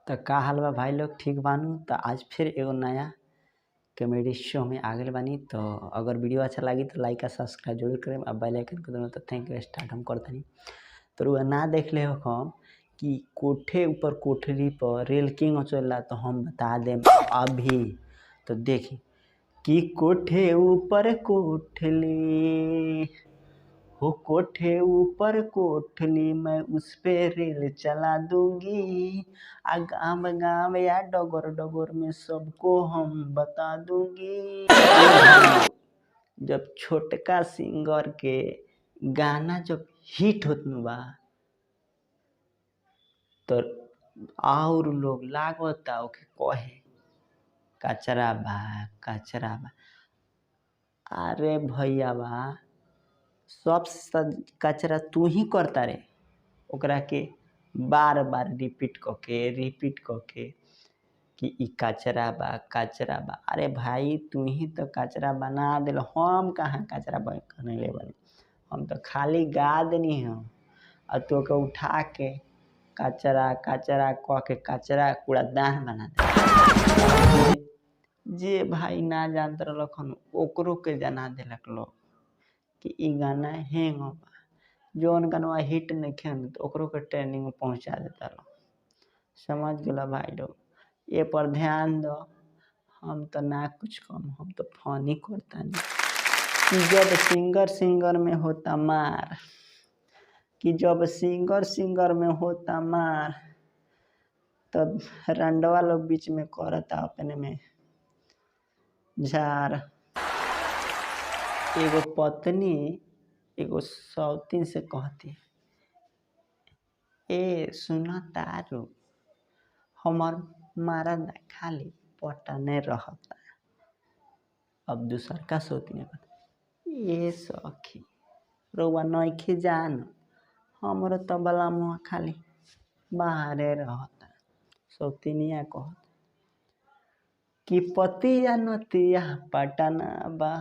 तो का हाल बा भाई लोग, ठीक बानू। तो आज फिर एगो नया कॉमेडी शो में आ गए बानी। तो अगर वीडियो अच्छा लगी तो लाइक और सब्सक्राइब जरूर करें और बेल आइकन को दबाना। तो थैंक यू। स्टार्ट हम करते नहीं। तो रुआ ना देख ले हो हम कि कोठे ऊपर कोठरी पर रेल किंग चल, तो हम बता दें अभी। तो देखी कि कोठे ऊपर कोठली हो, कोठे ऊपर कोठली, मैं उस पे रेल चला दूंगी। आ गाँव गाँव या डगर डगर में सबको हम बता दूंगी। जब छोटका सिंगर के गाना जब हिट होत बा तो और लोग लागता ओके कहे कचरा बा कचरा बा। अरे भैया बा, सब कचरा तू ही करता रे। ओकरा के बार बार रिपीट करके कि ई कचरा बा कचरा बा। अरे भाई तू ही तो कचरा बना दिल, हम कहाँ कचरा बनले बनी। हम तो खाली गा देनी हम और तो के उठा के कचरा कचरा कह के कचरा कूड़ादान बना दे। जे भाई ना जानत रहलखन ओकरो के जना दिलक लोग कि ई गाना हैंग बा। जौन गाना हिट नहीं खेन तो ओकरो के ट्रेंडिंग में पहुँचा देता लोग। समझ गया भाई लोग, ये पर ध्यान दो। हम तो ना कुछ कम, हम तो फनी करता नहीं कि जब सिंगर में होता मार, कि जब सिंगर में होता मार, तब रंडवा लोग बीच में करता अपने में झार। एगो पत्नी एगो सौतीन से कहती, ए सुना तारू, हमार मरद खाली पटने रहता। अब दूसर का सोती ये सखी रउआ नइखे जान, हमरो तबला मुँह खाली बाहरे रहता। सौतीनिया कहत कि पतिया नतिया पटना बा,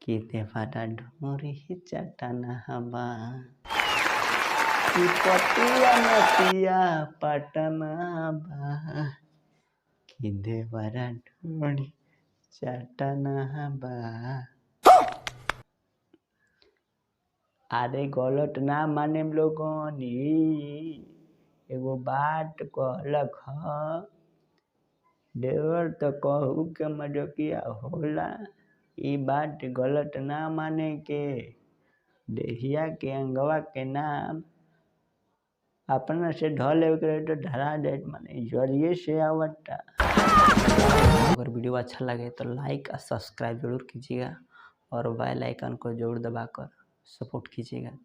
कि देवारा ढोरी चटना बा। कि पतिया नतिया पटना बा, कि देवारा ढोरी चटना बा। अरे गलत ना माने लोगनी, एगो बात कहलक ह, देवर तो कहू के मजकिया होला। ई बात गलत ना माने के, देहिया के अंगवा के नाम अपना से ढले तो ढरा दे, माने जरिए से आवता। अगर वीडियो अच्छा लगे तो लाइक और सब्सक्राइब जरूर कीजिएगा और बेल आइकन को जरूर दबाकर सपोर्ट कीजिएगा।